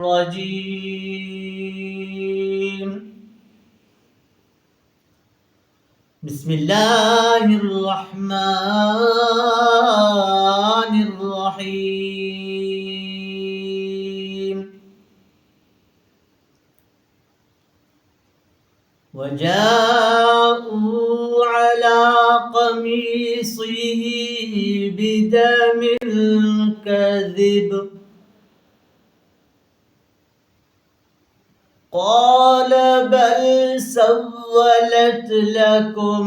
الرجيم بسم الله الرحمن الرحيم وجاءوا على قميصه بدم كذب قال بل سولت لكم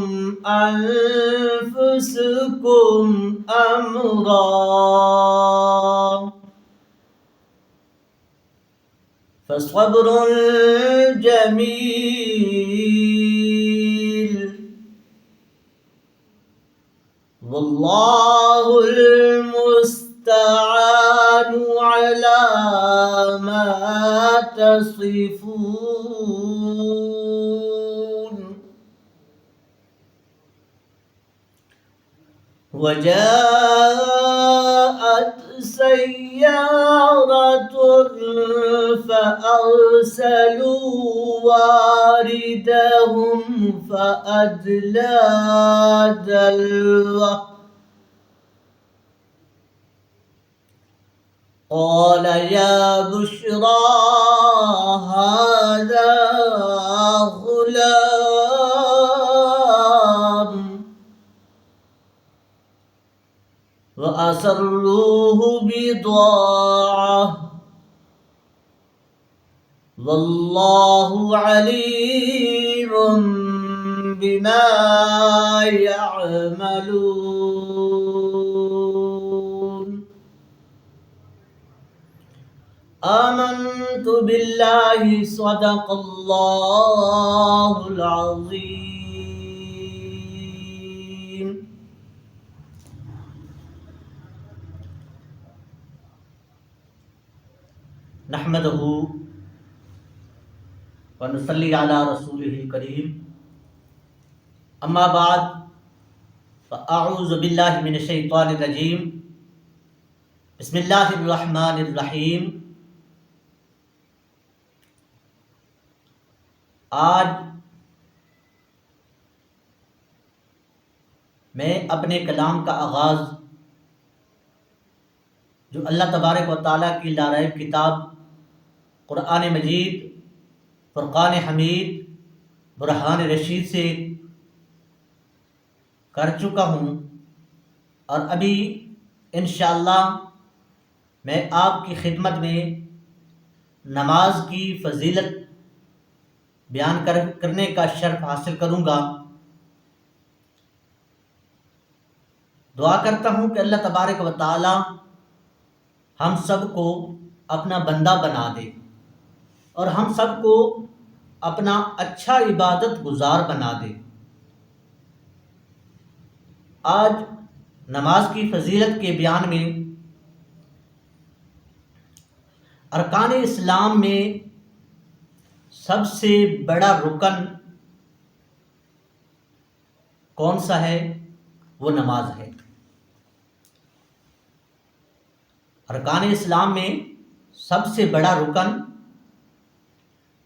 أنفسكم أمرا فصبر جميل والله المستعان على ما تصفون وجاءت سيارة فأرسلوا واردهم فأدلى دلوه قال يا بشرى هذا غلام وأسروه بضاعة والله عليم بما يعملون آمنت بالله صدق الله العظيم نحمده ونصلي على رسوله الكريم اما بعد فاعوذ بالله من الشیطان الرجیم بسم اللہ الرحمن الرحیم آج میں اپنے کلام کا آغاز جو اللہ تبارک و تعالیٰ کی لاریب کتاب قرآن مجید فرقان حمید برہان رشید سے کر چکا ہوں، اور ابھی انشاءاللہ میں آپ کی خدمت میں نماز کی فضیلت بیان کرنے کا شرف حاصل کروں گا۔ دعا کرتا ہوں کہ اللہ تبارک و تعالی ہم سب کو اپنا بندہ بنا دے اور ہم سب کو اپنا اچھا عبادت گزار بنا دے۔ آج نماز کی فضیلت کے بیان میں ارکان اسلام میں سب سے بڑا رکن کون سا ہے؟ وہ نماز ہے۔ ارکان اسلام میں سب سے بڑا رکن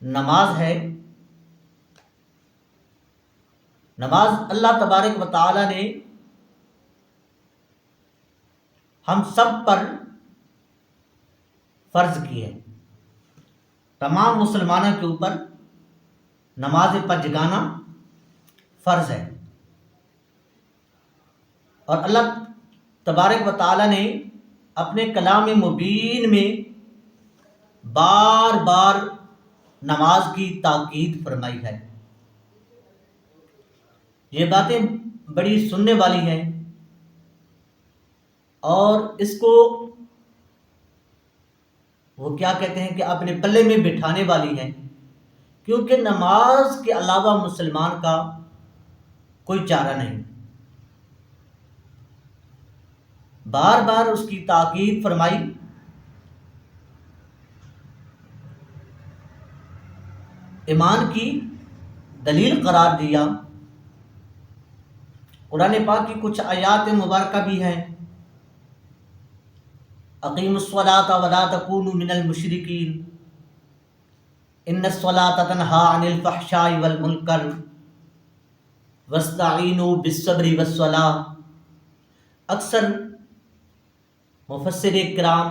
نماز ہے۔ نماز اللہ تبارک و تعالی نے ہم سب پر فرض کی ہے۔ تمام مسلمانوں کے اوپر نماز پنجگانہ فرض ہے، اور اللہ تبارک و تعالی نے اپنے کلام مبین میں بار بار نماز کی تاکید فرمائی ہے۔ یہ باتیں بڑی سننے والی ہیں اور اس کو وہ کیا کہتے ہیں کہ اپنے پلے میں بٹھانے والی ہیں، کیونکہ نماز کے علاوہ مسلمان کا کوئی چارہ نہیں۔ بار بار اس کی تاکید فرمائی۔ ایمان کی دلیل قرار دیا۔ قرآن پاک کی کچھ آیات مبارکہ بھی ہیں، اقیموا الصلاۃ ولا تکونوا من المشرکین، ان الصلاۃ تنہا عن الفحشاء والمنکر واستعینوا بالصبر والصلاۃ۔ اکثر مفسر کرام،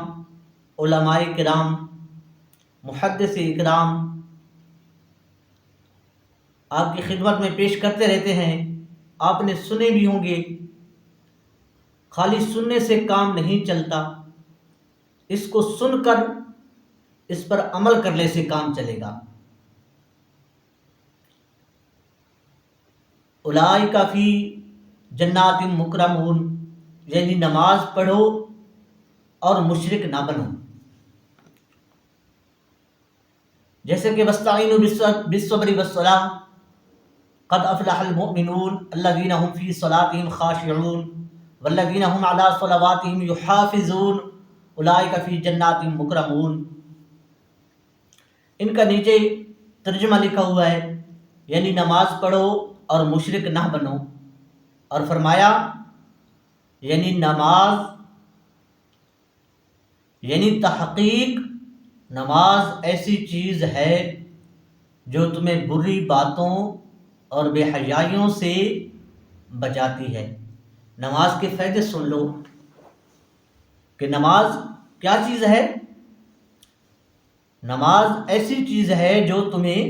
علماء کرام، محدث کرام آپ کی خدمت میں پیش کرتے رہتے ہیں، آپ نے سنے بھی ہوں گے۔ خالی سننے سے کام نہیں چلتا، اس کو سن کر اس پر عمل کرنے سے کام چلے گا۔ اولئک فی جنات مکرمون، یعنی نماز پڑھو اور مشرک نہ بنو۔ جیسے کہ واستعینوا بالصبر والصلاۃ، قد افلح المؤمنون الذین هم فی صلاتهم خاشعون والذین هم علی صلواتهم یحافظون اولئک فی جنات مکرمون۔ ان کا نیچے ترجمہ لکھا ہوا ہے، یعنی نماز پڑھو اور مشرک نہ بنو، اور فرمایا یعنی نماز، یعنی تحقیق نماز ایسی چیز ہے جو تمہیں بری باتوں اور بے حیائیوں سے بچاتی ہے۔ نماز کے فائدے سن لو کہ نماز کیا چیز ہے۔ نماز ایسی چیز ہے جو تمہیں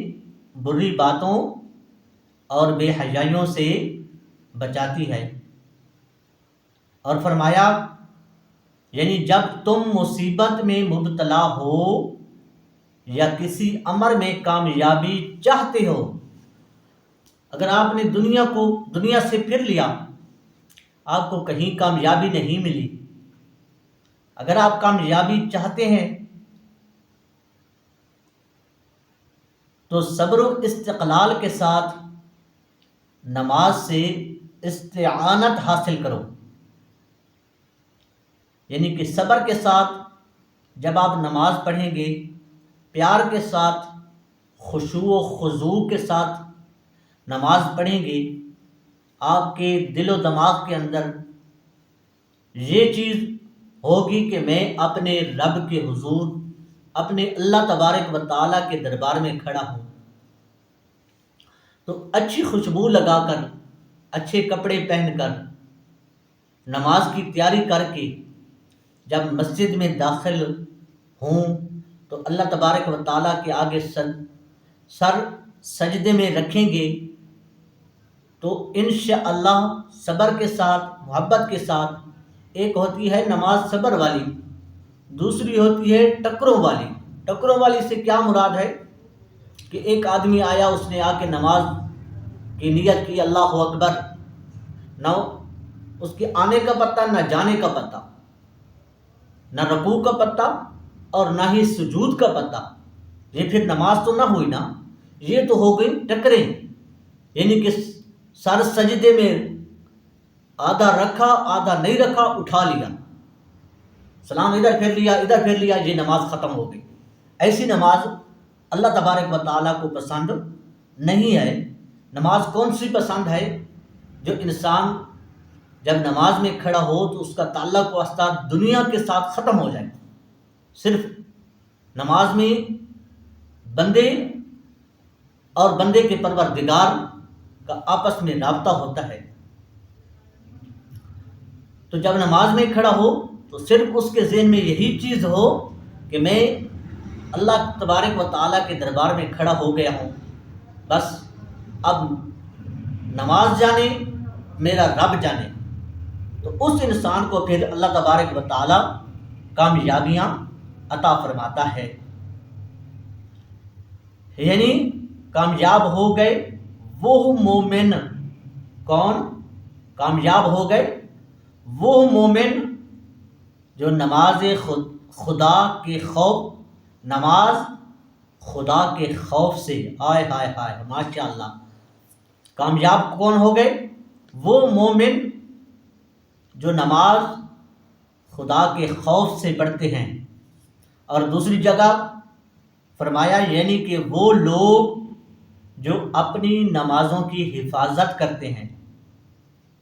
بری باتوں اور بے حیائیوں سے بچاتی ہے، اور فرمایا یعنی جب تم مصیبت میں مبتلا ہو یا کسی امر میں کامیابی چاہتے ہو، اگر آپ نے دنیا سے پھر لیا، آپ کو کہیں کامیابی نہیں ملی، اگر آپ کامیابی چاہتے ہیں تو صبر و استقلال کے ساتھ نماز سے استعانت حاصل کرو، یعنی کہ صبر کے ساتھ جب آپ نماز پڑھیں گے، پیار کے ساتھ، خشوع و خضوع کے ساتھ نماز پڑھیں گے، آپ کے دل و دماغ کے اندر یہ چیز ہوگی کہ میں اپنے رب کے حضور، اپنے اللہ تبارک و تعالیٰ کے دربار میں کھڑا ہوں۔ تو اچھی خوشبو لگا کر، اچھے کپڑے پہن کر، نماز کی تیاری کر کے جب مسجد میں داخل ہوں تو اللہ تبارک و تعالیٰ کے آگے سر سجدے میں رکھیں گے، تو انشاءاللہ صبر کے ساتھ، محبت کے ساتھ، ایک ہوتی ہے نماز صبر والی، دوسری ہوتی ہے ٹکروں والی۔ ٹکروں والی سے کیا مراد ہے کہ ایک آدمی آیا، اس نے آ کے نماز کی نیت کی، اللہ اکبر، نہ اس کے آنے کا پتہ، نہ جانے کا پتہ، نہ رکوع کا پتہ اور نہ ہی سجود کا پتہ، یہ پھر نماز تو نہ ہوئی نا، یہ تو ہو گئی ٹکریں، یعنی کہ سر سجدے میں آدھا رکھا، آدھا نہیں رکھا، اٹھا لیا، سلام ادھر پھیر لیا، ادھر پھیر لیا، یہ نماز ختم ہو گئی۔ ایسی نماز اللہ تبارک و تعالیٰ کو پسند نہیں ہے۔ نماز کون سی پسند ہے؟ جو انسان جب نماز میں کھڑا ہو تو اس کا تعلق واسطہ دنیا کے ساتھ ختم ہو جائے، صرف نماز میں بندے اور بندے کے پروردگار کا آپس میں رابطہ ہوتا ہے۔ تو جب نماز میں کھڑا ہو تو صرف اس کے ذہن میں یہی چیز ہو کہ میں اللہ تبارک و تعالیٰ کے دربار میں کھڑا ہو گیا ہوں، بس اب نماز جانے، میرا رب جانے۔ تو اس انسان کو پھر اللہ تبارک و تعالیٰ کامیابیاں عطا فرماتا ہے، یعنی کامیاب ہو گئے وہ مومن۔ کون کامیاب ہو گئے؟ وہ مومن جو نماز خدا کے خوف، نماز خدا کے خوف سے، ہائے ہائے ہائے ماشاء اللہ، کامیاب کون ہو گئے؟ وہ مومن جو نماز خدا کے خوف سے پڑھتے ہیں۔ اور دوسری جگہ فرمایا یعنی کہ وہ لوگ جو اپنی نمازوں کی حفاظت کرتے ہیں،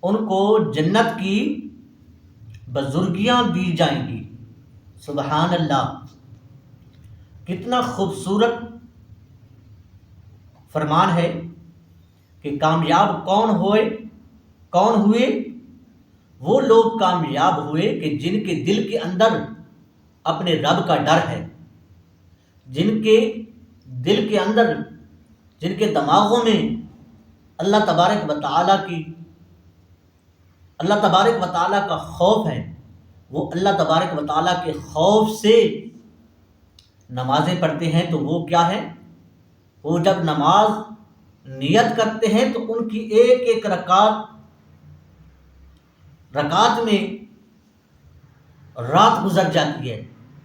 ان کو جنت کی بزرگیاں دی جائیں گی۔ سبحان اللہ، کتنا خوبصورت فرمان ہے کہ کامیاب کون ہوئے؟ وہ لوگ کامیاب ہوئے کہ جن کے دل کے اندر اپنے رب کا ڈر ہے، جن کے دل کے اندر، جن کے دماغوں میں اللہ تبارک و تعالیٰ کا خوف ہے، وہ اللہ تبارک و تعالیٰ کے خوف سے نمازیں پڑھتے ہیں۔ تو وہ کیا ہے؟ وہ جب نماز نیت کرتے ہیں تو ان کی ایک ایک رکعت میں رات گزر جاتی ہے،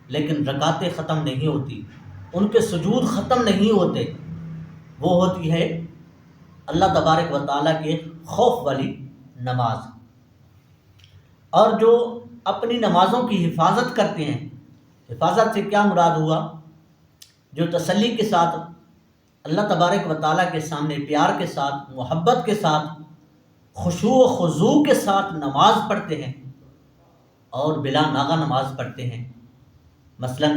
لیکن رکعتیں ختم نہیں ہوتی، ان کے سجود ختم نہیں ہوتے۔ وہ ہوتی ہے اللہ تبارک و تعالیٰ کے خوف والی نماز۔ اور جو اپنی نمازوں کی حفاظت کرتے ہیں، حفاظت سے کیا مراد ہوا؟ جو تسلی کے ساتھ اللہ تبارک و تعالیٰ کے سامنے پیار کے ساتھ، محبت کے ساتھ، خشوع و خضوع کے ساتھ نماز پڑھتے ہیں اور بلا ناغہ نماز پڑھتے ہیں۔ مثلا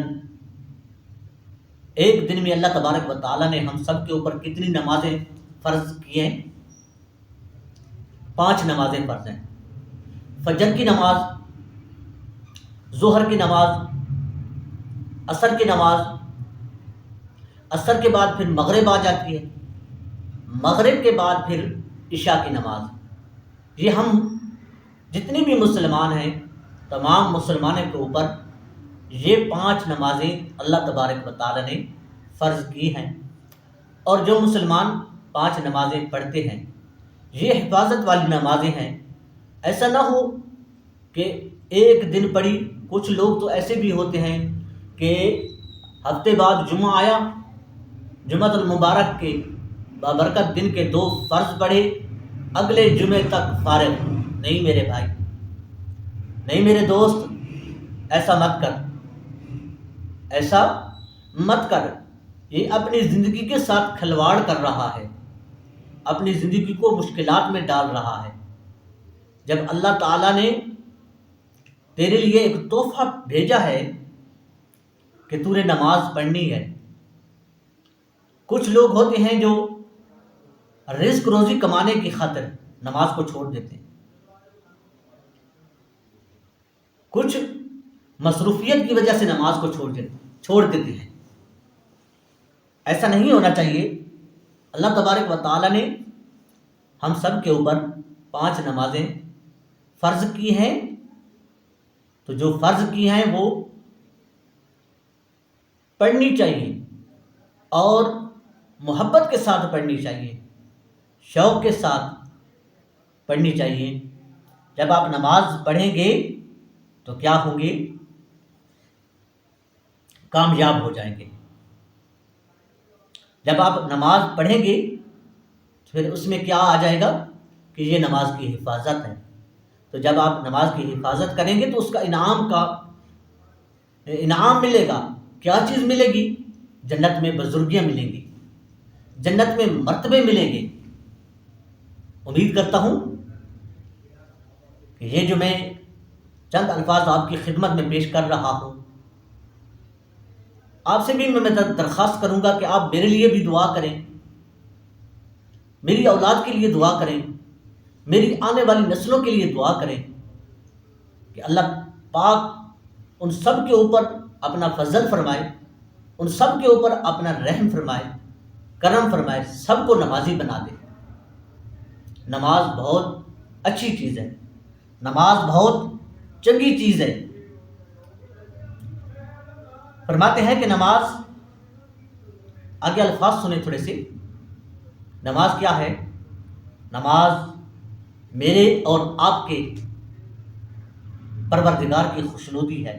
ایک دن میں اللہ تبارک و تعالیٰ نے ہم سب کے اوپر کتنی نمازیں فرض کی ہیں؟ 5 نمازیں فرض ہیں۔ فجر کی نماز، ظہر کی نماز، عصر کی نماز، عصر کے بعد پھر مغرب آ جاتی ہے، مغرب کے بعد پھر عشاء کی نماز۔ یہ ہم جتنے بھی مسلمان ہیں، تمام مسلمانوں کے اوپر یہ 5 نمازیں اللہ تبارک و تعالیٰ نے فرض کی ہیں۔ اور جو مسلمان 5 نمازیں پڑھتے ہیں، یہ حفاظت والی نمازیں ہیں۔ ایسا نہ ہو کہ ایک دن پڑھی، کچھ لوگ تو ایسے بھی ہوتے ہیں کہ ہفتے بعد جمعہ آیا، جمعہ المبارک کے بابرکت دن کے 2 فرض پڑھے، اگلے جمعے تک فارغ۔ نہیں میرے بھائی، نہیں میرے دوست، ایسا مت کر۔ یہ اپنی زندگی کے ساتھ کھلواڑ کر رہا ہے، اپنی زندگی کو مشکلات میں ڈال رہا ہے۔ جب اللہ تعالیٰ نے تیرے لیے ایک تحفہ بھیجا ہے کہ تو نے نماز پڑھنی ہے۔ کچھ لوگ ہوتے ہیں جو رزق روزی کمانے کی خاطر نماز کو چھوڑ دیتے ہیں، کچھ مصروفیت کی وجہ سے نماز کو چھوڑ دیتے ہیں۔ ایسا نہیں ہونا چاہیے۔ اللہ تبارک و تعالیٰ نے ہم سب کے اوپر 5 نمازیں فرض کی ہیں، تو جو فرض کی ہیں وہ پڑھنی چاہیے، اور محبت کے ساتھ پڑھنی چاہیے، شوق کے ساتھ پڑھنی چاہیے۔ جب آپ نماز پڑھیں گے تو کیا ہوں گے؟ کامیاب ہو جائیں گے۔ جب آپ نماز پڑھیں گے تو پھر اس میں کیا آ جائے گا کہ یہ نماز کی حفاظت ہے۔ تو جب آپ نماز کی حفاظت کریں گے تو اس کا انعام ملے گا۔ کیا چیز ملے گی؟ جنت میں بزرگیاں ملیں گی، جنت میں مرتبے ملیں گے۔ امید کرتا ہوں کہ یہ جو میں چند الفاظ آپ کی خدمت میں پیش کر رہا ہوں، آپ سے بھی میں درخواست کروں گا کہ آپ میرے لیے بھی دعا کریں، میری اولاد کے لیے دعا کریں، میری آنے والی نسلوں کے لیے دعا کریں کہ اللہ پاک ان سب کے اوپر اپنا فضل فرمائے، ان سب کے اوپر اپنا رحم فرمائے، کرم فرمائے، سب کو نمازی بنا دے۔ نماز بہت اچھی چیز ہے، نماز بہت چنگی چیز ہے۔ فرماتے ہیں کہ نماز، آگے الفاظ سنیں تھوڑے سے۔ نماز کیا ہے؟ نماز میرے اور آپ کے پروردگار کی خوشنودی ہے۔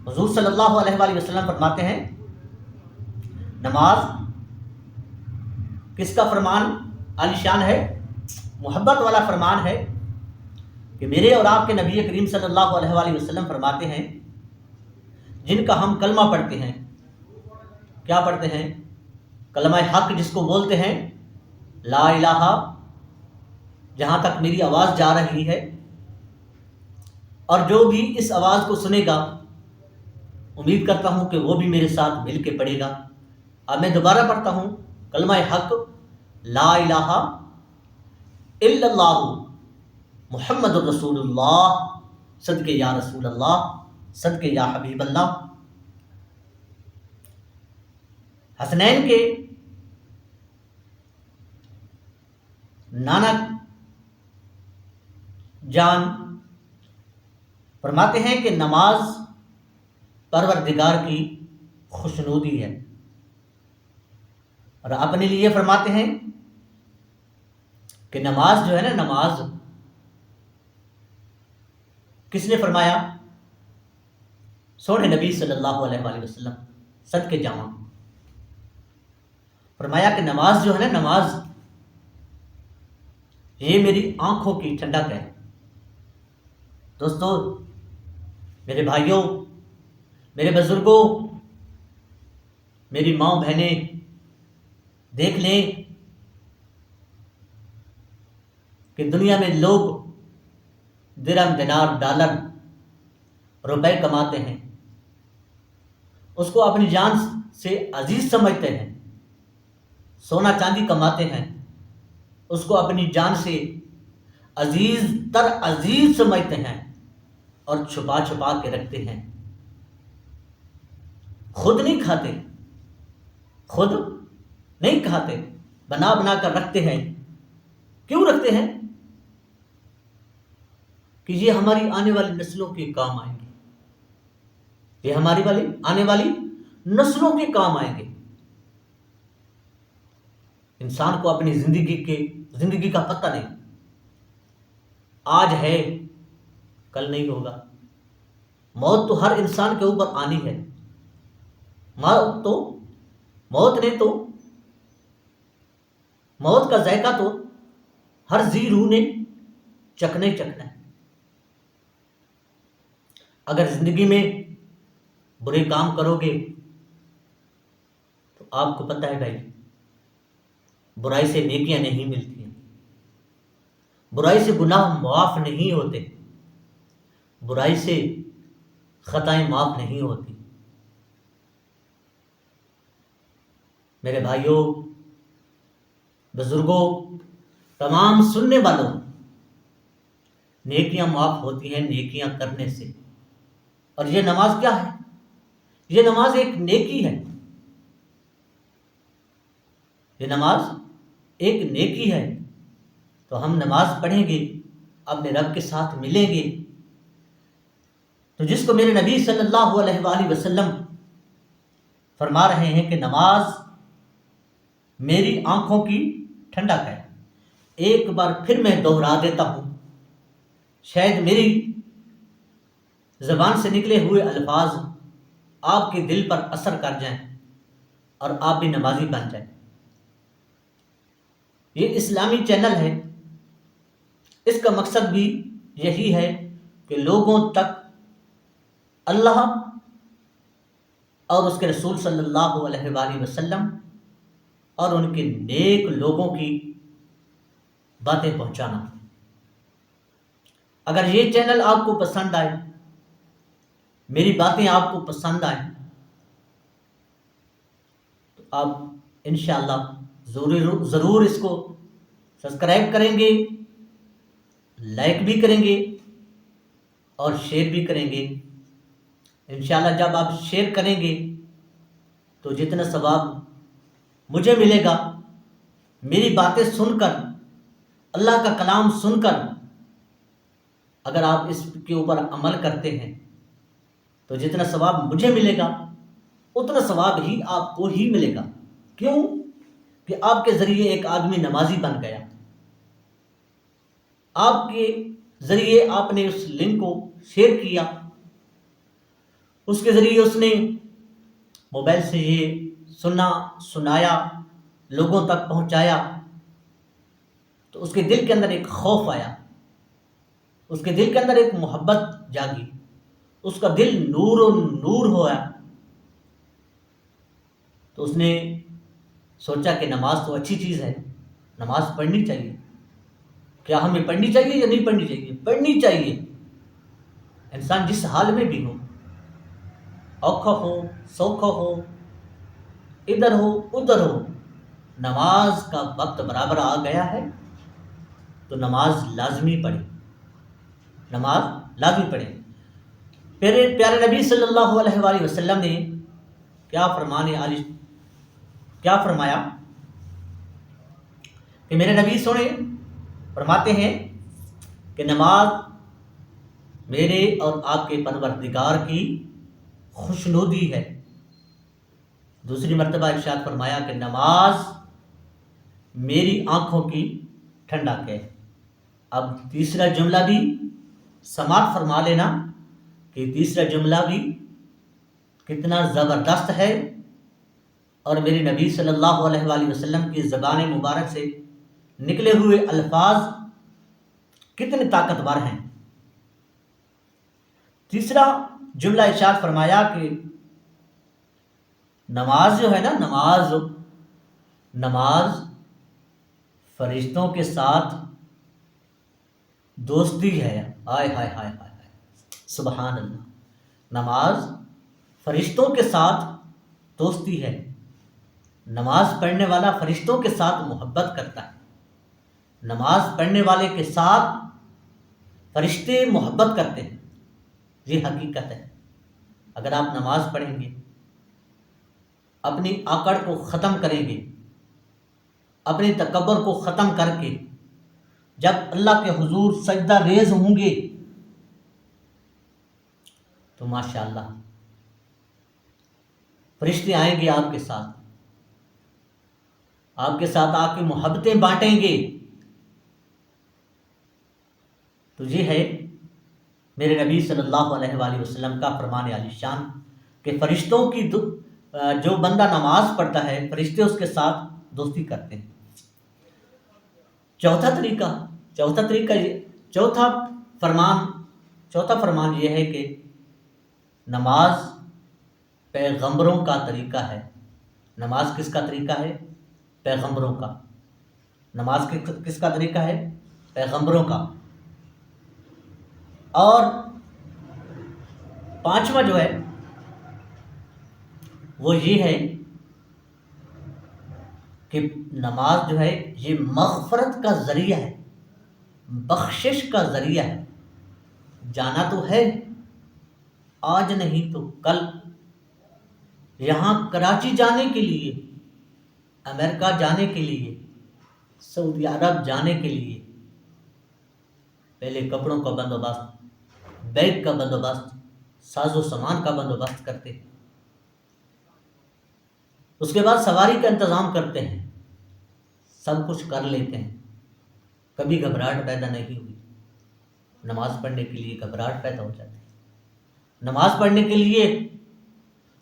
حضور صلی اللہ علیہ وآلہ وسلم فرماتے ہیں، نماز کس کا فرمان عالی شان ہے؟ محبت والا فرمان ہے کہ میرے اور آپ کے نبی کریم صلی اللہ علیہ وآلہ وسلم فرماتے ہیں، جن کا ہم کلمہ پڑھتے ہیں، کیا پڑھتے ہیں؟ کلمہ حق جس کو بولتے ہیں، لا الہ، جہاں تک میری آواز جا رہی ہے، اور جو بھی اس آواز کو سنے گا، امید کرتا ہوں کہ وہ بھی میرے ساتھ مل کے پڑھے گا، اب میں دوبارہ پڑھتا ہوں کلمہ حق لا الہ الا اللہ محمد الرسول اللہ، صدقے یا رسول اللہ، صدقے یا حبیب اللہ۔ حسنین کے نانا جان فرماتے ہیں کہ نماز پروردگار کی خوشنودی ہے، اور اپنے لیے فرماتے ہیں کہ نماز جو ہے نا، نماز کس نے فرمایا؟ سونے نبی صلی اللہ علیہ وآلہ وسلم صدقے جامع فرمایا کہ نماز جو ہے نا، نماز یہ میری آنکھوں کی ٹھنڈک ہے۔ دوستو، میرے بھائیوں، میرے بزرگوں، میری ماں بہنیں، دیکھ لیں کہ دنیا میں لوگ درہم، دینار، ڈالر، روپے کماتے ہیں، اس کو اپنی جان سے عزیز سمجھتے ہیں، سونا چاندی کماتے ہیں، اس کو اپنی جان سے عزیز تر عزیز سمجھتے ہیں اور چھپا چھپا کے رکھتے ہیں، خود نہیں کھاتے، خود نہیں کھاتے، بنا بنا کر رکھتے ہیں۔ کیوں رکھتے ہیں؟ کہ یہ ہماری آنے والی نسلوں کے کام آئیں گے، یہ ہماری آنے والی نسلوں کے کام آئیں گے۔ انسان کو اپنی زندگی کا پتہ نہیں، آج ہے کل نہیں ہوگا۔ موت تو ہر انسان کے اوپر آنی ہے، موت کا ذائقہ تو ہر ذی روح نے چکھنا ہی چکھنا ہے۔ اگر زندگی میں برے کام کرو گے تو آپ کو پتہ ہے بھائی، برائی سے نیکیاں نہیں ملتی ہیں، برائی سے گناہ معاف نہیں ہوتے، برائی سے خطائیں معاف نہیں ہوتی۔ میرے بھائیوں، بزرگوں، تمام سننے والوں، نیکیاں معاف ہوتی ہیں نیکیاں کرنے سے۔ اور یہ نماز کیا ہے؟ یہ نماز ایک نیکی ہے، یہ نماز ایک نیکی ہے۔ تو ہم نماز پڑھیں گے، اپنے رب کے ساتھ ملیں گے، تو جس کو میرے نبی صلی اللہ علیہ وآلہ وسلم فرما رہے ہیں کہ نماز میری آنکھوں کی ٹھنڈک ہے، ایک بار پھر میں دوہرا دیتا ہوں، شاید میری زبان سے نکلے ہوئے الفاظ آپ کے دل پر اثر کر جائیں اور آپ بھی نمازی بن جائیں۔ یہ اسلامی چینل ہے، اس کا مقصد بھی یہی ہے کہ لوگوں تک اللہ اور اس کے رسول صلی اللہ علیہ وآلہ وسلم اور ان کے نیک لوگوں کی باتیں پہنچانا۔ اگر یہ چینل آپ کو پسند آئے، میری باتیں آپ کو پسند آئیں، تو آپ انشاءاللہ ضرور اس کو سبسکرائب کریں گے، لائک بھی کریں گے اور شیئر بھی کریں گے۔ انشاءاللہ جب آپ شیئر کریں گے تو جتنا ثواب مجھے ملے گا، میری باتیں سن کر، اللہ کا کلام سن کر اگر آپ اس کے اوپر عمل کرتے ہیں تو جتنا ثواب مجھے ملے گا اتنا ثواب ہی آپ کو ہی ملے گا۔ کیوں؟ کہ آپ کے ذریعے ایک آدمی نمازی بن گیا، آپ کے ذریعے آپ نے اس لنک کو شیئر کیا، اس کے ذریعے اس نے موبائل سے یہ سنایا، لوگوں تک پہنچایا، تو اس کے دل کے اندر ایک خوف آیا، اس کے دل کے اندر ایک محبت جاگی، اس کا دل نور و نور ہوا، تو اس نے سوچا کہ نماز تو اچھی چیز ہے، نماز پڑھنی چاہیے۔ کیا ہمیں پڑھنی چاہیے یا نہیں پڑھنی چاہیے؟ پڑھنی چاہیے۔ انسان جس حال میں بھی ہو، اوکھا ہو، سوکھا ہو، ادھر ہو ادھر ہو، نماز کا وقت برابر آ گیا ہے تو نماز لازمی پڑھیں، نماز لازمی پڑھیں۔ پیارے پیارے نبی صلی اللہ علیہ وآلہ وسلم نے کیا فرمایا کہ میرے نبی سنے فرماتے ہیں کہ نماز میرے اور آپ کے پروردگار کی خوشنودی ہے۔ دوسری مرتبہ ارشاد فرمایا کہ نماز میری آنکھوں کی ٹھنڈک ہے۔ اب تیسرا جملہ بھی سماعت فرما لینا کہ تیسرا جملہ بھی کتنا زبردست ہے اور میرے نبی صلی اللہ علیہ وآلہ وسلم کی زبان مبارک سے نکلے ہوئے الفاظ کتنے طاقتور ہیں۔ تیسرا جملہ ارشاد فرمایا کہ نماز جو ہے نا، نماز فرشتوں کے ساتھ دوستی ہے۔ ہائے ہائے ہائے ہائے، سبحان اللہ، نماز فرشتوں کے ساتھ دوستی ہے۔ نماز پڑھنے والا فرشتوں کے ساتھ محبت کرتا ہے، نماز پڑھنے والے کے ساتھ فرشتے محبت کرتے ہیں، یہ حقیقت ہے۔ اگر آپ نماز پڑھیں گے، اپنی آکڑ کو ختم کریں گے، اپنے تکبر کو ختم کر کے جب اللہ کے حضور سجدہ ریز ہوں گے تو ماشاءاللہ فرشتے آئیں گے آپ کے ساتھ آ کے محبتیں بانٹیں گے۔ تو یہ ہے میرے نبی صلی اللہ علیہ وآلہ وسلم کا فرمان عالی شان کہ فرشتوں کی جو بندہ نماز پڑھتا ہے فرشتے اس کے ساتھ دوستی کرتے ہیں۔ چوتھا فرمان یہ ہے کہ نماز پیغمبروں کا طریقہ ہے۔ نماز کس کا طریقہ ہے؟ پیغمبروں کا۔ نماز کس کا طریقہ ہے؟ پیغمبروں کا۔ اور پانچواں جو ہے وہ یہ ہے کہ نماز جو ہے یہ مغفرت کا ذریعہ ہے، بخشش کا ذریعہ ہے۔ جانا تو ہے، آج نہیں تو کل، یہاں کراچی جانے کے لیے، امریکہ جانے کے لیے، سعودی عرب جانے کے لیے پہلے کپڑوں کا بندوبست، بیگ کا بندوبست، ساز و سامان کا بندوبست کرتے ہیں، اس کے بعد سواری کا انتظام کرتے ہیں، سب کچھ کر لیتے ہیں، کبھی گھبراہٹ پیدا نہیں ہوئی۔ نماز پڑھنے کے لیے گھبراہٹ پیدا ہو جاتی ہے، نماز پڑھنے کے لیے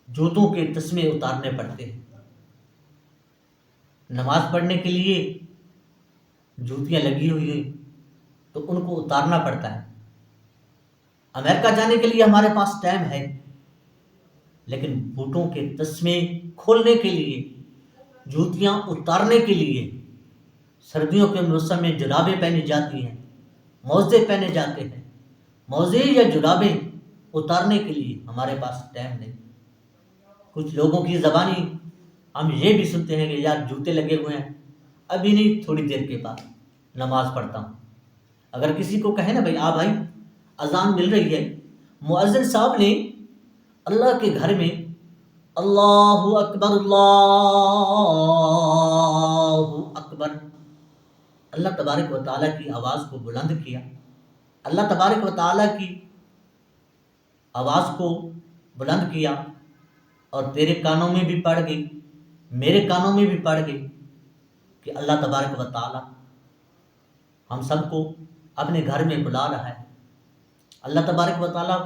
جوتوں کے تسمے اتارنے پڑتے ہیں، نماز پڑھنے کے لیے جوتیاں لگی ہوئی ہیں تو ان کو اتارنا پڑتا ہے۔ امریکہ جانے کے لیے ہمارے پاس ٹائم ہے، لیکن بوٹوں کے تسمے کھولنے کے لیے، جوتیاں اتارنے کے لیے سردیوں کے موسم میں جرابیں پہنی جاتی ہیں، موزے پہنے جاتے ہیں، موزے یا جرابیں اتارنے کے لیے ہمارے پاس ٹائم نہیں۔ کچھ لوگوں کی زبانی ہم یہ بھی سنتے ہیں کہ یار جوتے لگے ہوئے ہیں، ابھی نہیں تھوڑی دیر کے بعد نماز پڑھتا ہوں۔ اگر کسی کو کہے نا بھائی اذان مل رہی ہے، مؤذن صاحب نے اللہ کے گھر میں اللہ اکبر اللہ تبارک و تعالیٰ کی آواز کو بلند کیا، اللہ تبارک و تعالیٰ کی آواز کو بلند کیا، اور تیرے کانوں میں بھی پڑ گئی، میرے کانوں میں بھی پڑ گئی کہ اللہ تبارک و تعالیٰ ہم سب کو اپنے گھر میں بلا رہا ہے، اللہ تبارک و تعالیٰ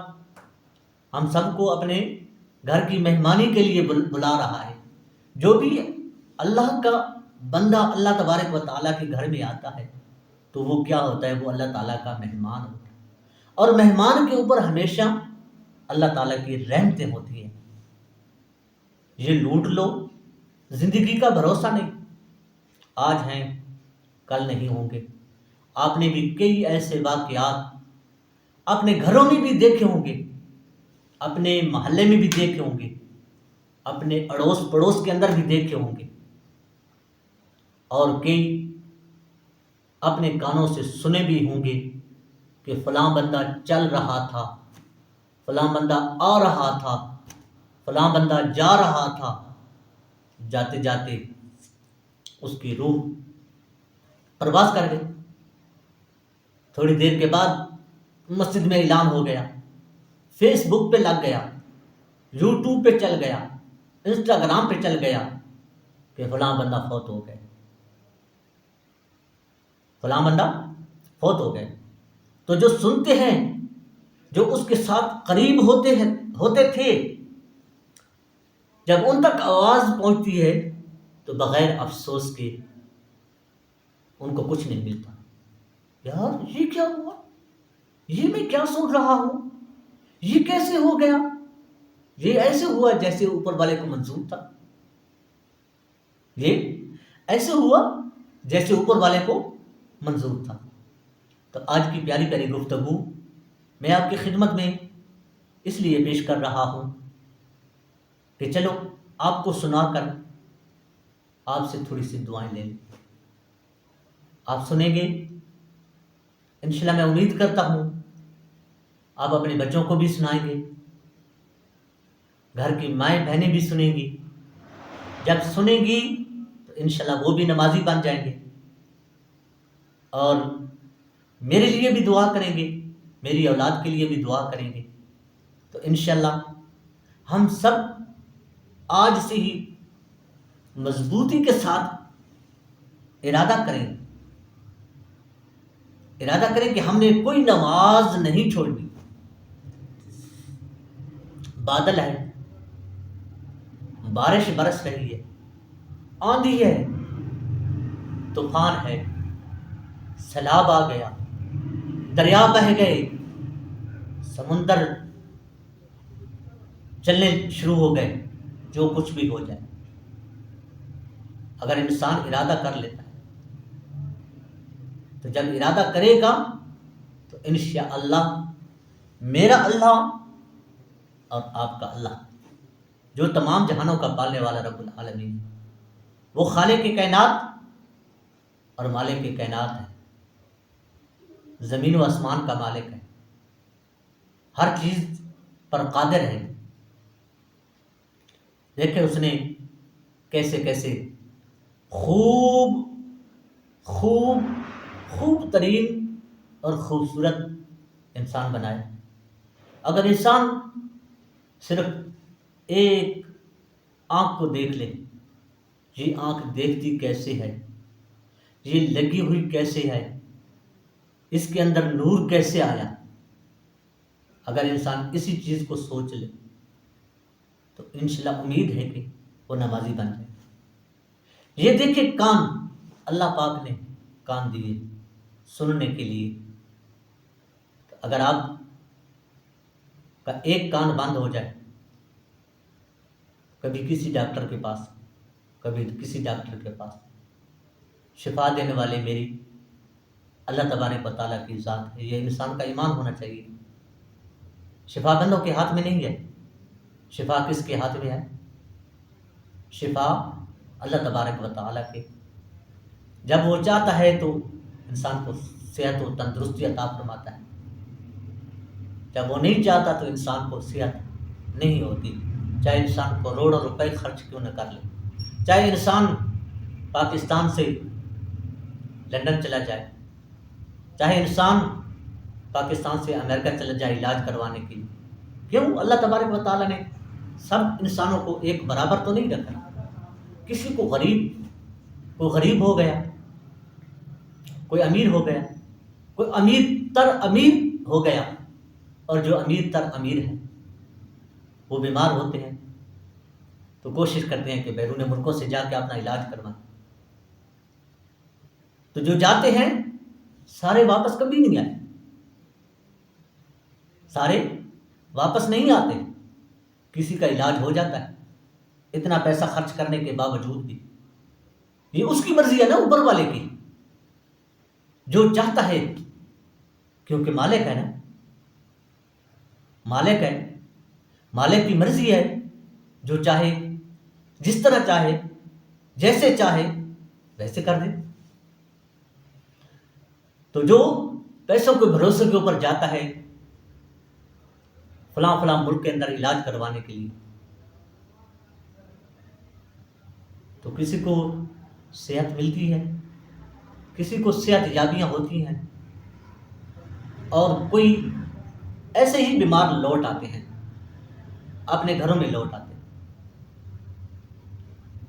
ہم سب کو اپنے گھر کی مہمانی کے لیے بلا رہا ہے۔ جو بھی اللہ کا بندہ اللہ تبارک و تعالیٰ کے گھر میں آتا ہے تو وہ کیا ہوتا ہے؟ وہ اللہ تعالیٰ کا مہمان ہوتا ہے، اور مہمان کے اوپر ہمیشہ اللہ تعالیٰ کی رحمتیں ہوتی ہیں۔ یہ لوٹ لو، زندگی کا بھروسہ نہیں، آج ہیں کل نہیں ہوں گے۔ آپ نے بھی کئی ایسے واقعات اپنے گھروں میں بھی دیکھے ہوں گے، اپنے محلے میں بھی دیکھے ہوں گے، اپنے اڑوس پڑوس کے اندر بھی دیکھے ہوں گے، اور کئی اپنے کانوں سے سنے بھی ہوں گے کہ فلاں بندہ چل رہا تھا، فلاں بندہ آ رہا تھا، فلاں بندہ جا رہا تھا، جاتے جاتے اس کی روح پرواز کر گئی۔ تھوڑی دیر کے بعد مسجد میں اعلان ہو گیا، فیس بک پہ لگ گیا، یوٹیوب پہ چل گیا، انسٹاگرام پہ چل گیا کہ فلاں بندہ فوت ہو گئے، فلاں بندہ فوت ہو گئے۔ تو جو سنتے ہیں، جو اس کے ساتھ قریب ہوتے تھے، جب ان تک آواز پہنچتی ہے تو بغیر افسوس کے ان کو کچھ نہیں ملتا۔ یار یہ کیا ہوا، یہ میں کیا سن رہا ہوں، یہ کیسے ہو گیا، یہ ایسے ہوا جیسے اوپر والے کو منظور تھا، یہ ایسے ہوا جیسے اوپر والے کو منظور تھا۔ تو آج کی پیاری پیاری گفتگو میں آپ کی خدمت میں اس لیے پیش کر رہا ہوں کہ چلو آپ کو سنا کر آپ سے تھوڑی سی دعائیں لے لیں۔ آپ سنیں گے انشاءاللہ، میں امید کرتا ہوں آپ اپنے بچوں کو بھی سنائیں گے، گھر کی مائیں بہنیں بھی سنیں گی۔ جب سنیں گی تو انشاءاللہ وہ بھی نمازی بن جائیں گے، اور میرے لیے بھی دعا کریں گے، میری اولاد کے لیے بھی دعا کریں گے۔ تو انشاءاللہ ہم سب آج سے ہی مضبوطی کے ساتھ ارادہ کریں کہ ہم نے کوئی نماز نہیں چھوڑنی۔ بادل ہے، بارش برس رہی ہے، آندھی ہے، طوفان ہے، سیلاب آ گیا، دریا بہہ گئے، سمندر چلنے شروع ہو گئے، جو کچھ بھی ہو جائے، اگر انسان ارادہ کر لیتا ہے تو جب ارادہ کرے گا تو انشاءاللہ میرا اللہ اور آپ کا اللہ، جو تمام جہانوں کا پالنے والا رب العالمین، وہ خالق کائنات اور مالک کائنات ہے، زمین و آسمان کا مالک ہے، ہر چیز پر قادر ہے۔ دیکھیں اس نے کیسے کیسے خوب خوب خوب ترین اور خوبصورت انسان بنائے۔ اگر انسان صرف ایک آنکھ کو دیکھ لے، یہ آنکھ دیکھتی کیسے ہے، یہ لگی ہوئی کیسے ہے، اس کے اندر نور کیسے آیا، اگر انسان اسی چیز کو سوچ لے تو انشاءاللہ امید ہے کہ وہ نمازی بن جائے۔ یہ دیکھیں کان، اللہ پاک نے کان دیے سننے کے لیے، تو اگر آپ کا ایک کان بند ہو جائے، کبھی کسی ڈاکٹر کے پاس، کبھی کسی ڈاکٹر کے پاس، شفا دینے والے میری اللہ تبارک و تعالیٰ کی ذات ہے، یہ انسان کا ایمان ہونا چاہیے۔ شفا بندوں کے ہاتھ میں نہیں ہے، شفا کس کے ہاتھ میں ہے؟ شفا اللہ تبارک و تعالیٰ کے، جب وہ چاہتا ہے تو انسان کو صحت و تندرستی عطا فرماتا ہے، جب وہ نہیں چاہتا تو انسان کو صحت نہیں ہوتی، چاہے انسان کو کروڑوں روپے خرچ کیوں نہ کر لے، چاہے انسان پاکستان سے لندن چلا جائے، چاہے انسان پاکستان سے امریکہ چلا جائے علاج کروانے کے لیے۔ کیوں؟ اللہ تبارک و تعالیٰ نے سب انسانوں کو ایک برابر تو نہیں رکھا، کسی کو کوئی غریب ہو گیا، کوئی امیر ہو گیا، کوئی امیر تر امیر ہو گیا، اور جو امیر تر امیر ہیں وہ بیمار ہوتے ہیں تو کوشش کرتے ہیں کہ بیرون ملکوں سے جا کے اپنا علاج کروائیں، تو جو جاتے ہیں سارے واپس کبھی نہیں آتے، سارے واپس نہیں آتے، کسی کا علاج ہو جاتا ہے اتنا پیسہ خرچ کرنے کے باوجود بھی۔ یہ اس کی مرضی ہے نا، اوپر والے کی، جو چاہتا ہے، کیونکہ مالک ہے نا، مالک ہے، مالک کی مرضی ہے، جو چاہے جس طرح چاہے جیسے چاہے ویسے کر دے. تو جو پیسوں کے بھروسے کے اوپر جاتا ہے فلاں فلاں ملک کے اندر علاج کروانے کے لیے، تو کسی کو صحت ملتی ہے، کسی کو صحت یابیاں ہوتی ہیں، اور کوئی ایسے ہی بیمار لوٹ آتے ہیں، اپنے گھروں میں لوٹ آتے ہیں.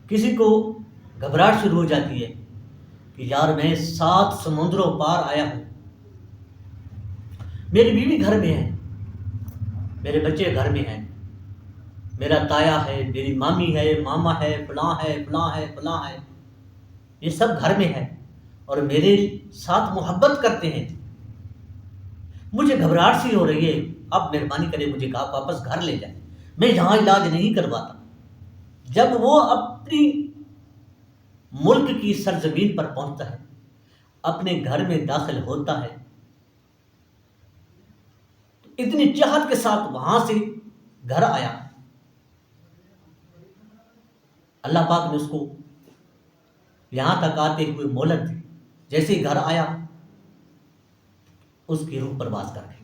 کسی کو گھبراہٹ شروع ہو جاتی ہے کہ یار میں 7 سمندروں پار آیا ہوں، میری بیوی گھر میں ہے، میرے بچے گھر میں ہیں، میرا تایا ہے، میری مامی ہے، ماما ہے، فلاں ہے، فلاں ہے، فلاں ہے، یہ سب گھر میں ہے اور میرے ساتھ محبت کرتے ہیں. مجھے گھبراہٹ سی ہو رہی ہے، اب مہربانی کرے مجھے واپس گھر لے جائیں، میں یہاں علاج نہیں کرواتا. جب وہ اپنی ملک کی سرزمین پر پہنچتا ہے، اپنے گھر میں داخل ہوتا ہے، تو اتنی چاہت کے ساتھ وہاں سے گھر آیا، اللہ پاک نے اس کو یہاں تک آتے ہوئے مہلت دی. جیسے ہی گھر آیا اس کی روح پرواز کر گئی،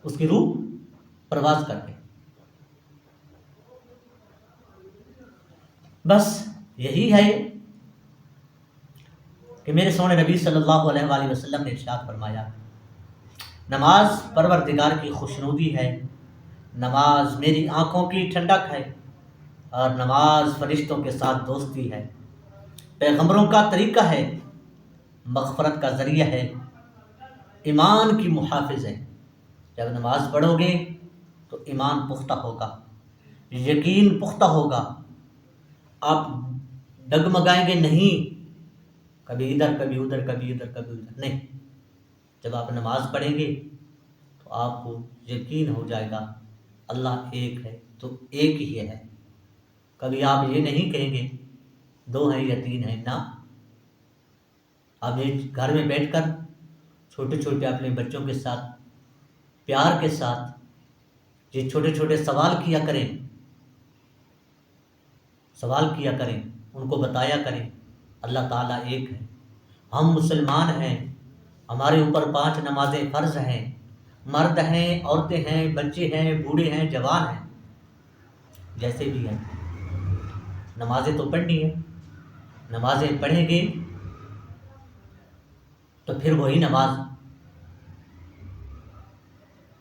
اس کی روح پرواز کر گئی. بس یہی ہے کہ میرے سونے نبی صلی اللہ علیہ وآلہ وسلم نے ارشاد فرمایا، نماز پروردگار کی خوشنودی ہے، نماز میری آنکھوں کی ٹھنڈک ہے، اور نماز فرشتوں کے ساتھ دوستی ہے، پیغمبروں کا طریقہ ہے، مغفرت کا ذریعہ ہے، ایمان کی محافظ ہے. جب نماز پڑھو گے تو ایمان پختہ ہوگا، یقین پختہ ہوگا، آپ ڈگمگائیں گے نہیں، کبھی ادھر کبھی ادھر کبھی ادھر کبھی ادھر نہیں. جب آپ نماز پڑھیں گے تو آپ کو یقین ہو جائے گا اللہ ایک ہے تو ایک ہی ہے. کبھی آپ یہ نہیں کہیں گے 2 ہیں یا 3 ہیں، نہ. آپ یہ گھر میں بیٹھ کر چھوٹے چھوٹے اپنے بچوں کے ساتھ پیار کے ساتھ یہ چھوٹے چھوٹے سوال کیا کریں، ان کو بتایا کریں اللہ تعالیٰ ایک ہے، ہم مسلمان ہیں، ہمارے اوپر 5 نمازیں فرض ہیں، مرد ہیں، عورتیں ہیں، بچے ہیں، بوڑھے ہیں، جوان ہیں، جیسے بھی ہیں، نمازیں تو پڑھنی ہے. نمازیں پڑھیں گے تو پھر وہی نماز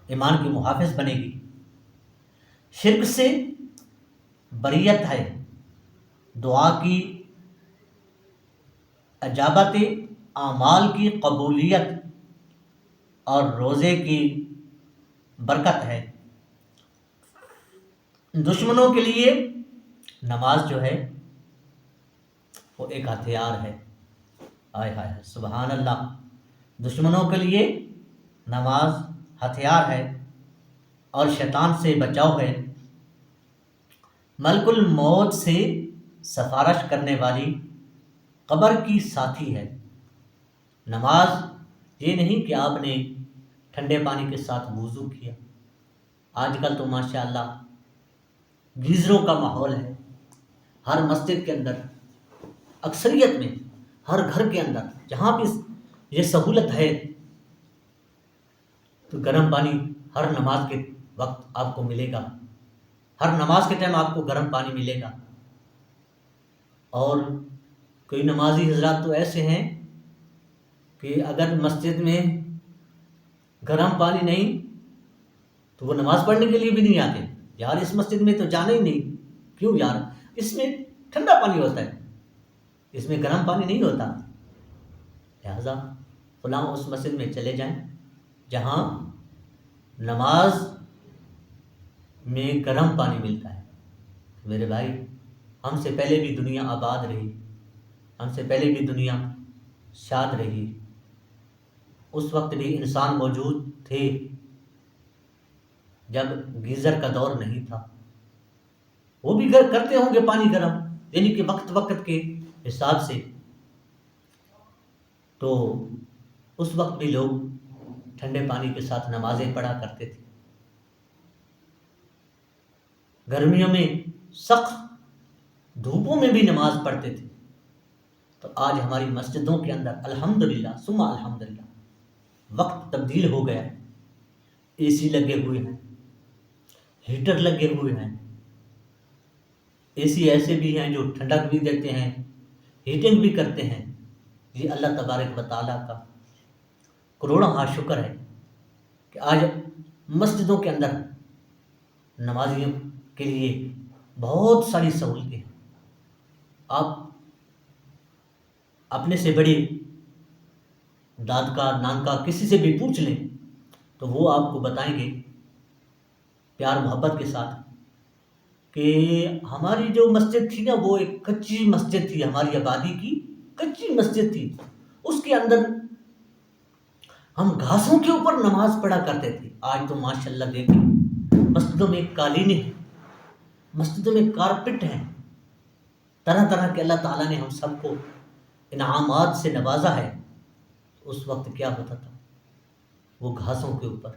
ایمان کی محافظ بنے گی. شرک سے بریت ہے، دعا کی اجابت، اعمال کی قبولیت اور روزے کی برکت ہے. دشمنوں کے لیے نماز جو ہے وہ ایک ہتھیار ہے. ہائے ہائے سبحان اللہ. دشمنوں کے لیے نماز ہتھیار ہے اور شیطان سے بچاؤ ہے. ملک الموت سے سفارش کرنے والی قبر کی ساتھی ہے. نماز یہ نہیں کہ آپ نے ٹھنڈے پانی کے ساتھ وضو کیا. آج کل تو ماشاءاللہ گیزروں کا ماحول ہے، ہر مسجد کے اندر، اکثریت میں ہر گھر کے اندر جہاں بھی یہ سہولت ہے تو گرم پانی ہر نماز کے وقت آپ کو ملے گا، ہر نماز کے ٹائم آپ کو گرم پانی ملے گا. اور کوئی نمازی حضرات تو ایسے ہیں کہ اگر مسجد میں گرم پانی نہیں تو وہ نماز پڑھنے کے لیے بھی نہیں آتے. یار اس مسجد میں تو جانا ہی نہیں، کیوں یار، اس میں ٹھنڈا پانی ہوتا ہے، اس میں گرم پانی نہیں ہوتا. لہذا فلاں اس مسجد میں چلے جائیں جہاں نماز میں گرم پانی ملتا ہے. میرے بھائی، ہم سے پہلے بھی دنیا آباد رہی، ہم سے پہلے بھی دنیا شاد رہی. اس وقت بھی انسان موجود تھے جب گیزر کا دور نہیں تھا. وہ بھی کرتے ہوں گے پانی گرم، یعنی کہ وقت وقت کے حساب سے. تو اس وقت بھی لوگ ٹھنڈے پانی کے ساتھ نمازیں پڑھا کرتے تھے. گرمیوں میں سخت دھوپوں میں بھی نماز پڑھتے تھے، تو آج ہماری مسجدوں کے اندر الحمدللہ ثم الحمدللہ وقت تبدیل ہو گیا ہے، اے سی لگے ہوئے ہیں، ہیٹر لگے ہوئے ہیں، اے سی ایسے بھی ہیں جو ٹھنڈک بھی دیتے ہیں، ہیٹنگ بھی کرتے ہیں۔ یہ اللہ تبارک و تعالیٰ کا کروڑوں ہاں شکر ہے کہ آج مسجدوں کے اندر نمازیوں کے لیے بہت ساری سہولتیں ہیں۔ آپ اپنے سے بڑی دادکار نانکا کسی سے بھی پوچھ لیں تو وہ آپ کو بتائیں گے پیار محبت کے ساتھ کہ ہماری جو مسجد تھی نا وہ ایک کچی مسجد تھی، ہماری آبادی کی کچی مسجد تھی، اس کے اندر ہم گھاسوں کے اوپر نماز پڑھا کرتے تھے۔ آج تو ماشاءاللہ دیکھیں مسجدوں میں قالینیں ہیں، مسجدوں میں کارپٹ ہیں، طرح طرح کے اللہ تعالیٰ نے ہم سب کو انعامات سے نوازا ہے۔ اس وقت کیا ہوتا تھا؟ وہ گھاسوں کے اوپر،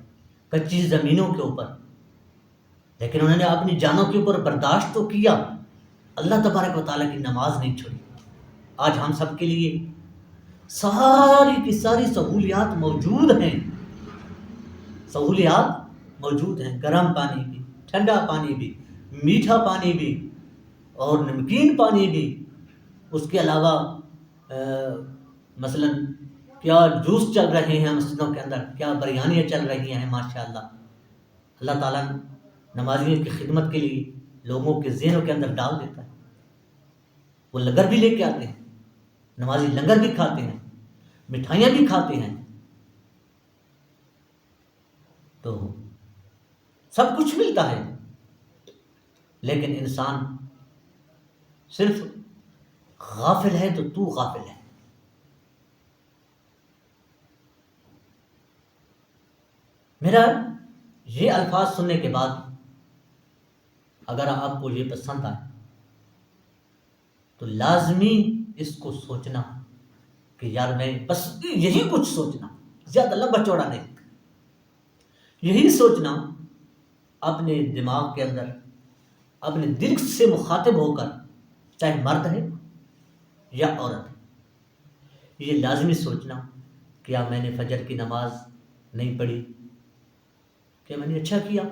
کچی زمینوں کے اوپر، لیکن انہوں نے اپنی جانوں کے اوپر برداشت تو کیا، اللہ تبارک و تعالیٰ کی نماز نہیں چھوڑی۔ آج ہم سب کے لیے ساری کی ساری سہولیات موجود ہیں، سہولیات موجود ہیں، گرم پانی بھی، ٹھنڈا پانی بھی، میٹھا پانی بھی اور نمکین پانی بھی۔ اس کے علاوہ مثلا کیا جوس چل رہے ہیں مسجدوں کے اندر، کیا بریانیاں چل رہی ہیں ماشاءاللہ۔ اللہ تعالیٰ نمازیوں کی خدمت کے لیے لوگوں کے ذہنوں کے اندر ڈال دیتا ہے، وہ لنگر بھی لے کے آتے ہیں، نمازی لنگر بھی کھاتے ہیں، مٹھائیاں بھی کھاتے ہیں، تو سب کچھ ملتا ہے، لیکن انسان صرف غافل ہے تو غافل ہے۔ میرا یہ الفاظ سننے کے بعد اگر آپ کو یہ پسند آئے تو لازمی اس کو سوچنا کہ یار میں بس یہی کچھ سوچنا، زیادہ لمبا چوڑا نہیں، یہی سوچنا اپنے دماغ کے اندر، اپنے دل سے مخاطب ہو کر، چاہے مرد ہے یا عورت ہے، یہ لازمی سوچنا کیا میں نے فجر کی نماز نہیں پڑھی، کیا میں نے اچھا کیا؟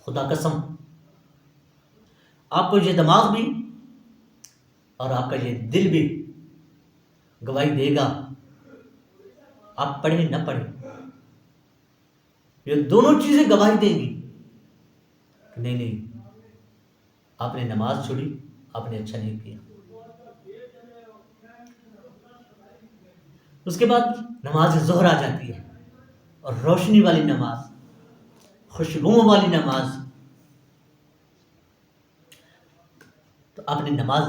خدا قسم آپ کو یہ دماغ بھی اور آپ کا یہ دل بھی گواہی دے گا، آپ پڑھیں نہ پڑھیں، یہ دونوں چیزیں گواہی دیں گی کہ نہیں آپ نے نماز چھوڑی، آپ نے اچھا نہیں کیا۔ اس کے بعد نماز ظہر آ جاتی ہے، اور روشنی والی نماز، خوشبوؤں والی نماز، تو آپ نے نماز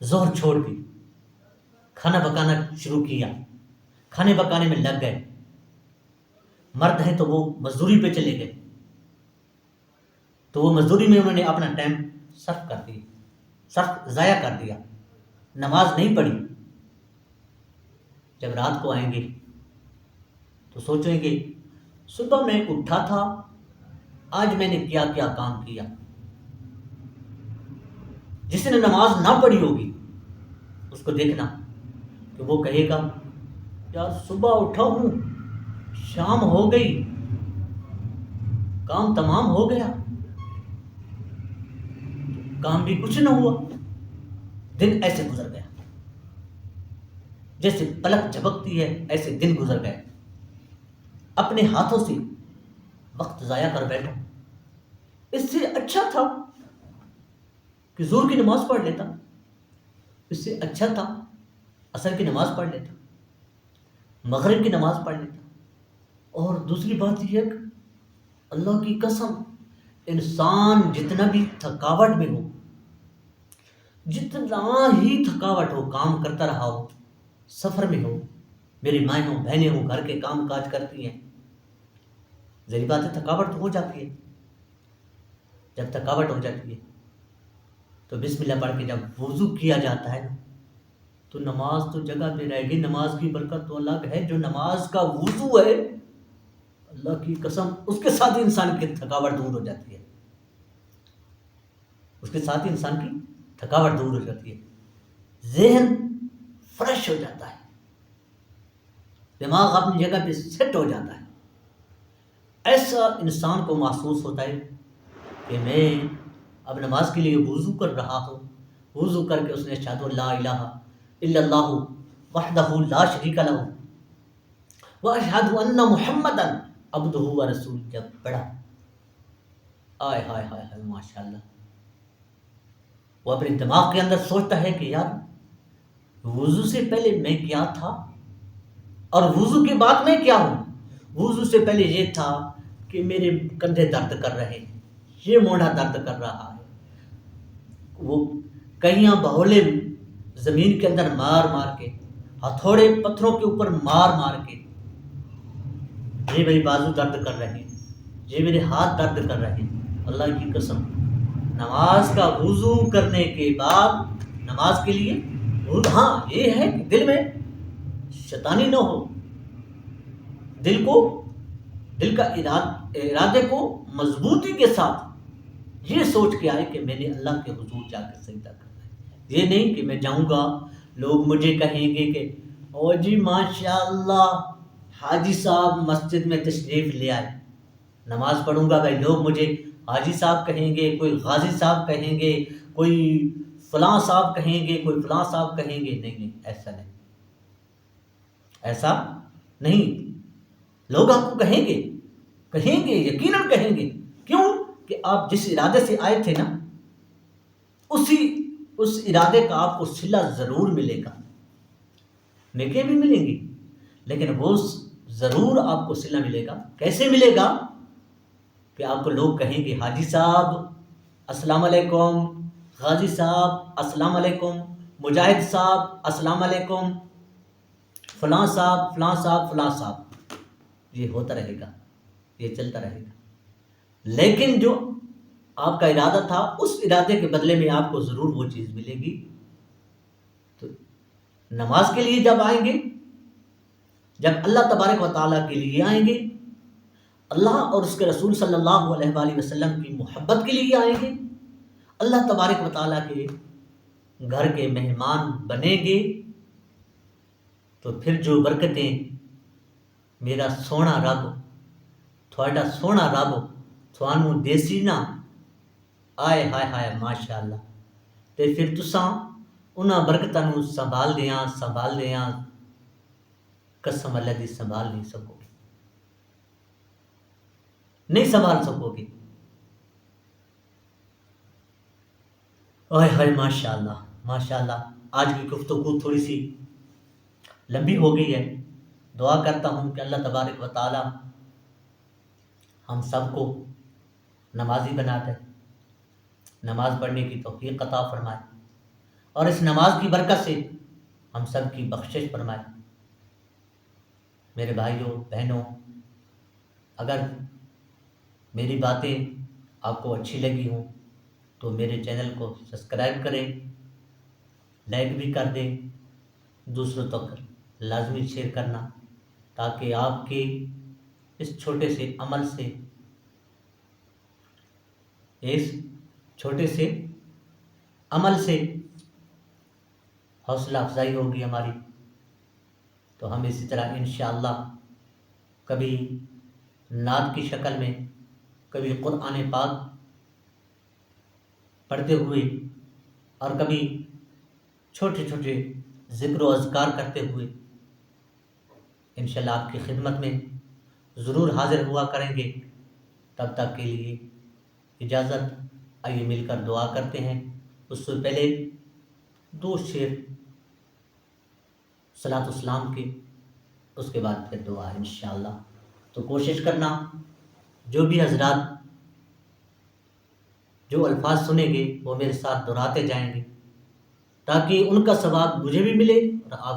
ظہر چھوڑ دی، کھانا پکانا شروع کیا، کھانے پکانے میں لگ گئے، مرد ہیں تو وہ مزدوری پہ چلے گئے، تو وہ مزدوری میں انہوں نے اپنا ٹائم صرف کر دیا، صرف ضائع کر دیا، نماز نہیں پڑھی۔ جب رات کو آئیں گے تو سوچیں گے صبح میں اٹھا تھا، آج میں نے کیا کیا کام کیا۔ جس نے نماز نہ پڑھی ہوگی اس کو دیکھنا کہ وہ کہے گا یار صبح اٹھا ہوں، شام ہو گئی، کام تمام ہو گیا، کام بھی کچھ نہ ہوا، دن ایسے گزر گیا، جیسے پلک جھپکتی ہے ایسے دن گزر گئے، اپنے ہاتھوں سے وقت ضائع کر بیٹھا۔ اس سے اچھا تھا کہ ظہر کی نماز پڑھ لیتا، اس سے اچھا تھا عصر کی نماز پڑھ لیتا، مغرب کی نماز پڑھ لیتا۔ اور دوسری بات یہ ہے کہ اللہ کی قسم انسان جتنا بھی تھکاوٹ میں ہو، جتنا ہی تھکاوٹ ہو، کام کرتا رہا ہو، سفر میں ہو، میری مائیں ہوں، بہنیں ہوں، گھر کے کام کاج کرتی ہیں، ظاہر بات ہے تھکاوٹ تو ہو جاتی ہے۔ جب تھکاوٹ ہو جاتی ہے تو بسم اللہ پڑھ کے جب وضو کیا جاتا ہے نا تو نماز تو جگہ پہ رہے گی، نماز کی برکت تو الگ ہے۔ جو نماز کا وضو ہے اللہ کی قسم اس کے ساتھ ہی انسان کی تھکاوٹ دور ہو جاتی ہے، اس کے ساتھ ہی انسان کی تھکاوٹ دور ہو جاتی ہے، ذہن فریش ہو جاتا ہے، دماغ اپنی جگہ پہ سیٹ ہو جاتا ہے۔ ایسا انسان کو محسوس ہوتا ہے کہ میں اب نماز کے لیے وضو کر رہا ہوں، وضو کر کے اس نے اشہد ان لا الہ الا اللہ وحدہ لا شریک لہ واشہد ان محمدا عبدہ ورسولہ جب پڑھا، آئے ہائے ہائے ہائے ماشاء اللہ، وہ اپنے دماغ کے اندر سوچتا ہے کہ یار وضو سے پہلے میں کیا تھا اور وضو کے بعد میں کیا ہوں۔ وضو سے پہلے یہ تھا کہ میرے کندھے درد کر رہے ہیں، یہ موڑا درد کر رہا ہے، وہ کئیاں بہولے زمین کے اندر مار مار کے، ہتھوڑے پتھروں کے اوپر مار مار کے، یہ میری بازو درد کر رہے ہیں، یہ میرے ہاتھ درد کر رہے ہیں۔ اللہ کی قسم نماز کا وضو کرنے کے بعد نماز کے لیے ہاں یہ ہے کہ دل میں شیطانی نہ ہو، دل کا ارادے کو مضبوطی کے ساتھ یہ سوچ کے آئے کہ میں نے اللہ کے حضور جا کے سجدہ کرنا ہے۔ یہ نہیں کہ میں جاؤں گا لوگ مجھے کہیں گے کہ او جی ماشاء اللہ حاجی صاحب مسجد میں تشریف لے آئے، نماز پڑھوں گا بھائی لوگ مجھے حاجی صاحب کہیں گے، کوئی غازی صاحب کہیں گے، کوئی فلاں صاحب کہیں گے، کوئی فلاں صاحب کہیں گے۔ نہیں ایسا نہیں، ایسا نہیں، لوگ آپ کو کہیں گے یقیناً کہیں گے، کیوں کہ آپ جس ارادے سے آئے تھے نا اس ارادے کا آپ کو صلہ ضرور ملے گا، نیکیاں بھی ملیں گی لیکن وہ ضرور آپ کو صلہ ملے گا۔ کیسے ملے گا کہ آپ کو لوگ کہیں گے حاجی صاحب السلام علیکم، غازی صاحب السلام علیکم، مجاہد صاحب السلام علیکم، فلاں صاحب فلاں صاحب فلاں صاحب، یہ ہوتا رہے گا، یہ چلتا رہے گا۔ لیکن جو آپ کا ارادہ تھا اس ارادے کے بدلے میں آپ کو ضرور وہ چیز ملے گی۔ تو نماز کے لیے جب آئیں گے، جب اللہ تبارک و تعالیٰ کے لیے آئیں گے، اللہ اور اس کے رسول صلی اللہ علیہ وآلہ وسلم کی محبت کے لیے آئیں گے، اللہ تبارک و تعالیٰ کے گھر کے مہمان بنیں گے، تو پھر جو برکتیں میرا سونا رب تھوڑا سونا رب تھوانوں دیسی نا، آئے ہائے ہائے ماشاء اللہ، تے پھر تساں انہاں برکتاں نوں سنبھال دیاں قسم اللہ دی سنبھال نہیں سکو گے، نہیں سنبھال سکو گے۔ آئے ہائے ماشاء اللہ ماشاء اللہ۔ آج کی گفتگو تھوڑی سی لمبی ہو گئی ہے، دعا کرتا ہوں کہ اللہ تبارک و تعالی ہم سب کو نمازی بنا دے، نماز پڑھنے کی توفیق عطا فرمائے اور اس نماز کی برکت سے ہم سب کی بخشش فرمائے۔ میرے بھائیوں بہنوں، اگر میری باتیں آپ کو اچھی لگی ہوں تو میرے چینل کو سبسکرائب کریں، لائک بھی کر دیں، دوسروں تک لازمی شیئر کرنا، تاکہ آپ کے اس چھوٹے سے عمل سے حوصلہ افزائی ہوگی ہماری، تو ہم اسی طرح انشاءاللہ کبھی نعت کی شکل میں، کبھی قرآن پاک پڑھتے ہوئے اور کبھی چھوٹے چھوٹے ذکر و اذکار کرتے ہوئے انشاءاللہ آپ کی خدمت میں ضرور حاضر ہوا کریں گے۔ تب تک کے لیے اجازت، آئیے مل کر دعا کرتے ہیں۔ اس سے پہلے 2 شعر صلاۃ السلام کے، اس کے بعد پھر دعا انشاءاللہ۔ تو کوشش کرنا جو بھی حضرات جو الفاظ سنیں گے وہ میرے ساتھ دہراتے جائیں گے، تاکہ ان کا ثواب مجھے بھی ملے اور آپ